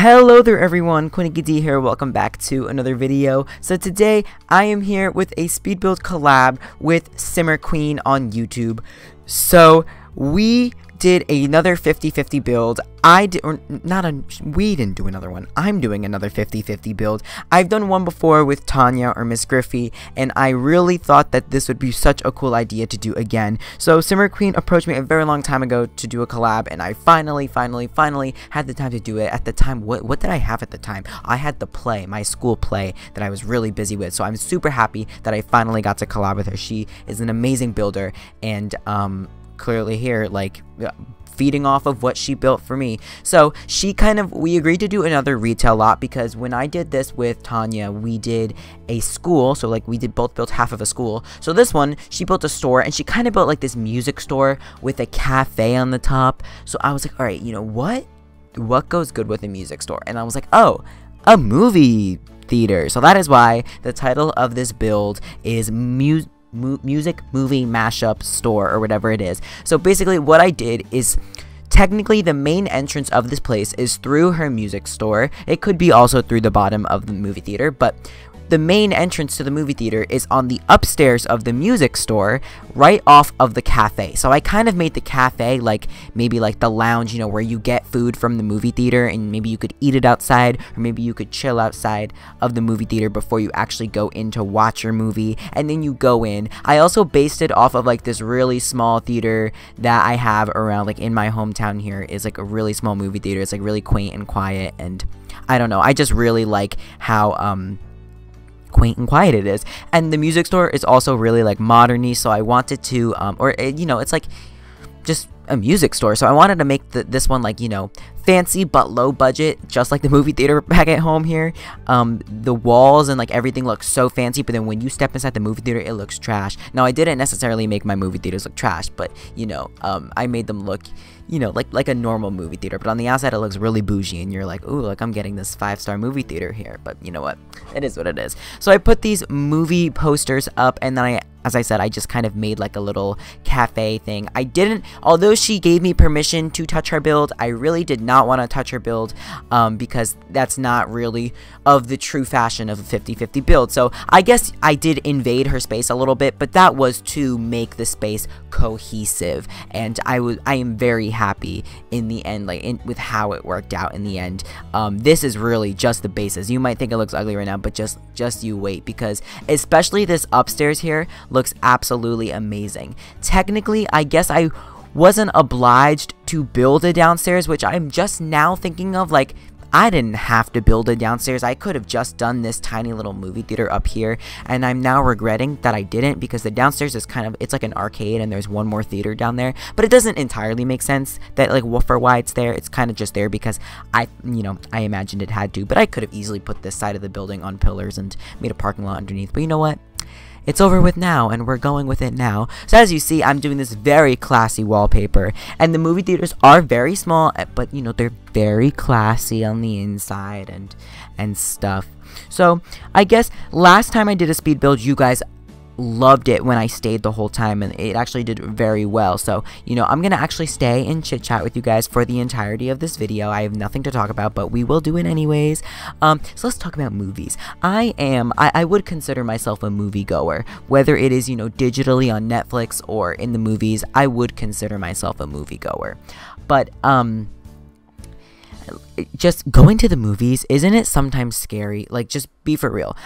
Hello there everyone, Coolnickyd here, welcome back to another video. So today I am here with a speed build collab with SimmerQueen on YouTube. So we did another 50-50 build. We didn't do another one. I'm doing another 50-50 build. I've done one before with Tanya or Miss Griffey, and I really thought that this would be such a cool idea to do again. So SimmerQueen approached me a very long time ago to do a collab, and I finally had the time to do it. At the time, what did I have at the time? I had the play, my school play that I was really busy with. So I'm super happy that I finally got to collab with her. She is an amazing builder, and clearly here, like, feeding off of what she built for me. So we agreed to do another retail lot, because when I did this with Tanya, we did a school. So like we both built half of a school. So this one, she built a store, and she kind of built like this music store with a cafe on the top. So I was like, all right, you know what goes good with a music store? And I was like, oh, a movie theater. So that is why the title of this build is music movie mashup store, or whatever it is. So basically what I did is, technically the main entrance of this place is through her music store. It could be also through the bottom of the movie theater, but the main entrance to the movie theater is on the upstairs of the music store, right off of the cafe. So I kind of made the cafe like maybe like the lounge, you know, where you get food from the movie theater, and maybe you could eat it outside, or maybe you could chill outside of the movie theater before you actually go in to watch your movie, and then you go in. I also based it off of like this really small theater that I have around, like in my hometown here, is like a really small movie theater. It's like really quaint and quiet, and I don't know, I just really like how quaint and quiet it is. And the music store is also really like modern-y, so I wanted to you know, it's like just a music store, so I wanted to make this one like, you know, fancy but low budget, just like the movie theater back at home here. The walls and like everything looks so fancy, but then when you step inside the movie theater, it looks trash. Now I didn't necessarily make my movie theaters look trash, but you know, I made them look, you know, like a normal movie theater, but on the outside it looks really bougie, and you're like, ooh, like I'm getting this 5-star movie theater here. But you know what, it is what it is. So I put these movie posters up, and then as I said, I just kind of made like a little cafe thing. I didn't, although she gave me permission to touch her build, I really did not want to touch her build, because that's not really of the true fashion of a 50-50 build. So I guess I did invade her space a little bit, but that was to make the space cohesive, and I am very happy in the end, like with how it worked out in the end. This is really just the basis. You might think it looks ugly right now, but just you wait, because especially this upstairs here looks absolutely amazing. Technically, I guess I wasn't obliged to build a downstairs, which I'm just now thinking of. Like, I didn't have to build a downstairs. I could have just done this tiny little movie theater up here, and I'm now regretting that I didn't, because the downstairs is kind of, it's like an arcade, and there's one more theater down there. But it doesn't entirely make sense that like for why it's there. It's kind of just there because I imagined it had to, but I could have easily put this side of the building on pillars and made a parking lot underneath. But you know what? It's over with now, and we're going with it now. So as you see, I'm doing this very classy wallpaper, and the movie theaters are very small, but you know, they're very classy on the inside and stuff. So I guess last time I did a speed build, you guys loved it when I stayed the whole time, and it actually did very well. So you know, I'm gonna actually stay and chit chat with you guys for the entirety of this video. I have nothing to talk about, but we will do it anyways. So let's talk about movies. I would consider myself a movie goer, whether it is, you know, digitally on Netflix or in the movies. I would consider myself a movie goer, but just going to the movies, isn't it sometimes scary? Like, just be for real.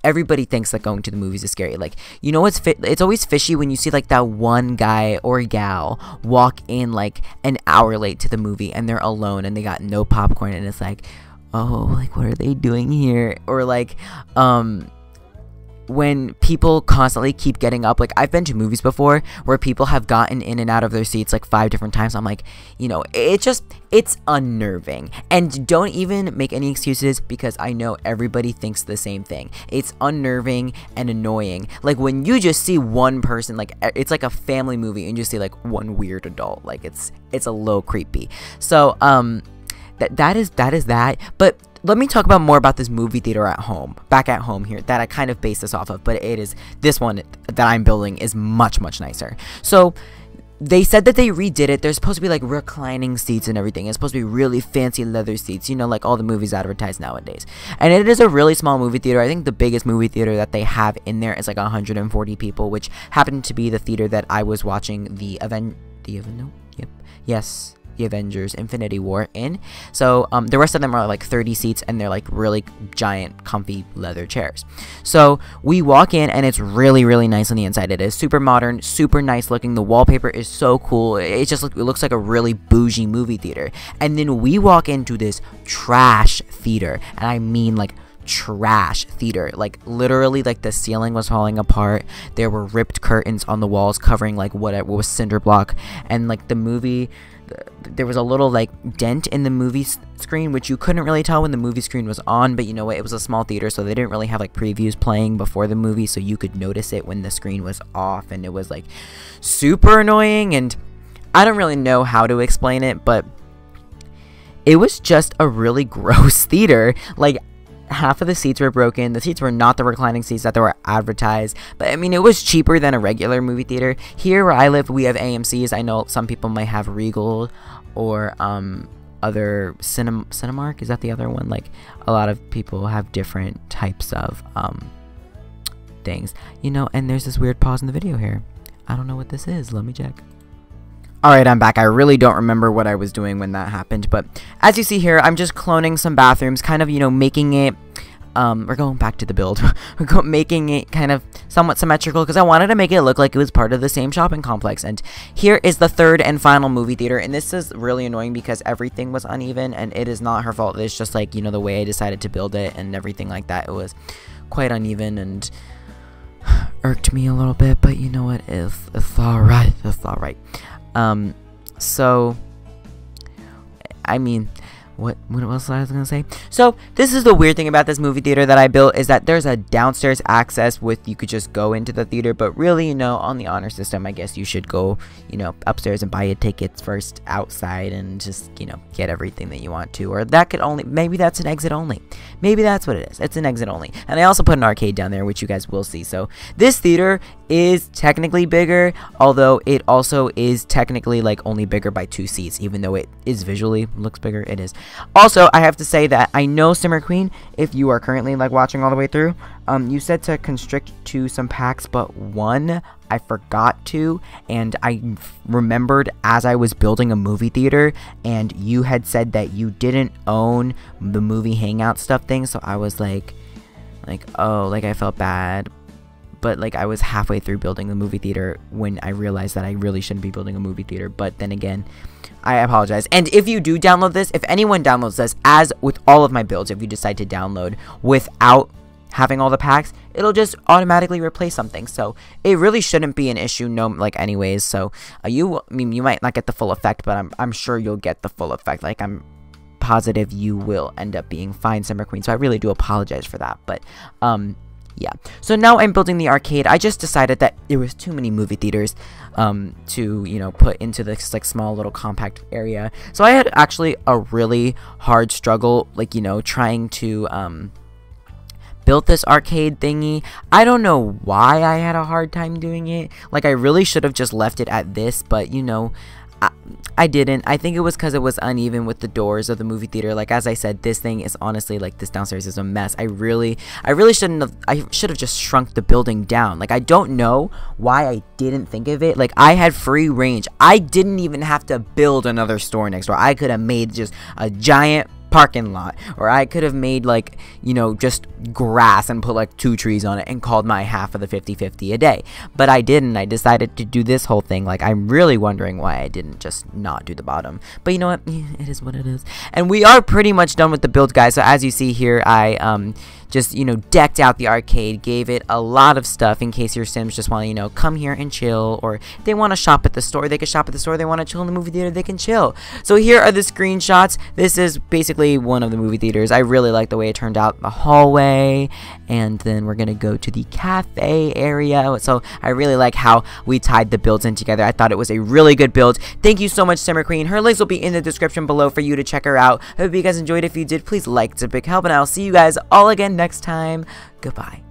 Everybody thinks that going to the movies is scary. Like, you know, it's always fishy when you see like that one guy or gal walk in like an hour late to the movie, and they're alone and they got no popcorn, and it's like, oh, like what are they doing here? Or like when people constantly keep getting up. Like, I've been to movies before where people have gotten in and out of their seats like 5 different times. I'm like, you know, it's unnerving. And don't even make any excuses, because I know everybody thinks the same thing. It's unnerving and annoying. Like when you just see one person, like it's like a family movie, and you just see like one weird adult. Like it's a little creepy. So that is that. But let me talk about more about this movie theater at home, back at home here, that I kind of base this off of, but it is, this one that I'm building is much, much nicer. So they said that they redid it. There's supposed to be like reclining seats and everything. It's supposed to be really fancy leather seats, you know, like all the movies advertised nowadays. And it is a really small movie theater. I think the biggest movie theater that they have in there is like 140 people, which happened to be the theater that I was watching the Avengers Infinity War in. So the rest of them are like 30 seats, and they're like really giant comfy leather chairs. So we walk in, and it's really, really nice on the inside. It is super modern, super nice looking. The wallpaper is so cool. It just it looks like a really bougie movie theater. And then we walk into this trash theater, and I mean like trash theater. Like literally, like the ceiling was falling apart. There were ripped curtains on the walls covering like what was cinder block, and like the movie, there was a little like dent in the movie screen, which you couldn't really tell when the movie screen was on, but you know what, it was a small theater, so they didn't really have like previews playing before the movie, so you could notice it when the screen was off, and it was like super annoying. And I don't really know how to explain it, but it was just a really gross theater. Like half of the seats were broken. The seats were not the reclining seats that they were advertised, but I mean, it was cheaper than a regular movie theater. Here where I live, we have AMCs. I know some people might have Regal or other Cinemark. Is that the other one? Like a lot of people have different types of things, you know. And there's this weird pause in the video here. I don't know what this is. Let me check. Alright, I'm back. I really don't remember what I was doing when that happened, but as you see here, I'm just cloning some bathrooms, kind of, you know, making it, we're going back to the build, making it kind of somewhat symmetrical, because I wanted to make it look like it was part of the same shopping complex. And here is the third and final movie theater, and this is really annoying because everything was uneven, and it is not her fault. It's just like, you know, the way I decided to build it and everything like that, it was quite uneven and irked me a little bit, but you know what, it's alright, it's alright. So, I mean, what else I was gonna say? So, this is the weird thing about this movie theater that I built, is that there's a downstairs access with, you could just go into the theater, but really, you know, on the honor system, I guess you should go, you know, upstairs and buy your tickets first outside and just, you know, get everything that you want to. Or that could only, maybe that's an exit only. Maybe that's what it is. It's an exit only. And I also put an arcade down there, which you guys will see. So, this theater is technically bigger, although it also is technically like only bigger by 2 seats, even though it is visually looks bigger. It is. Also, I have to say that I know SimmerQueen, if you are currently like watching all the way through, you said to constrict to some packs, but one I forgot to, and I remembered as I was building a movie theater, and you had said that you didn't own the movie hangout stuff thing, so I was like oh, like I felt bad. But like I was halfway through building the movie theater when I realized that I really shouldn't be building a movie theater. But then again, I apologize. And if you do download this, if anyone downloads this, as with all of my builds, if you decide to download without having all the packs, it'll just automatically replace something. So it really shouldn't be an issue, no, like anyways. So you might not get the full effect, but I'm sure you'll get the full effect. Like I'm positive you will end up being fine, SimmerQueen. So I really do apologize for that. But yeah, so now I'm building the arcade. I just decided that there was too many movie theaters to, you know, put into this like small little compact area. So I had actually a really hard struggle, like, you know, trying to build this arcade thingy. I don't know why I had a hard time doing it. Like I really should have just left it at this, but you know, I didn't. I think it was because it was uneven with the doors of the movie theater. Like as I said, this thing is honestly like this downstairs is a mess. I really shouldn't have. I should have just shrunk the building down. Like I don't know why I didn't think of it. Like I had free range. I didn't even have to build another store next door. I could have made just a giant parking lot, or I could have made like, you know, just grass and put like 2 trees on it and called my half of the 50-50 a day. But I didn't. I decided to do this whole thing. Like I'm really wondering why I didn't just not do the bottom. But you know what, it is what it is. And we are pretty much done with the build, guys. So as you see here, I just, you know, decked out the arcade, gave it a lot of stuff in case your Sims just want to, you know, come here and chill, or they want to shop at the store, they can shop at the store. They want to chill in the movie theater, they can chill. So here are the screenshots. This is basically one of the movie theaters. I really like the way it turned out, the hallway, and then we're gonna go to the cafe area. So I really like how we tied the builds in together. I thought it was a really good build. Thank you so much, SimmerQueen. Her links will be in the description below for you to check her out. I hope you guys enjoyed. If you did, please like, it's a big help, and I'll see you guys all again next time. Goodbye.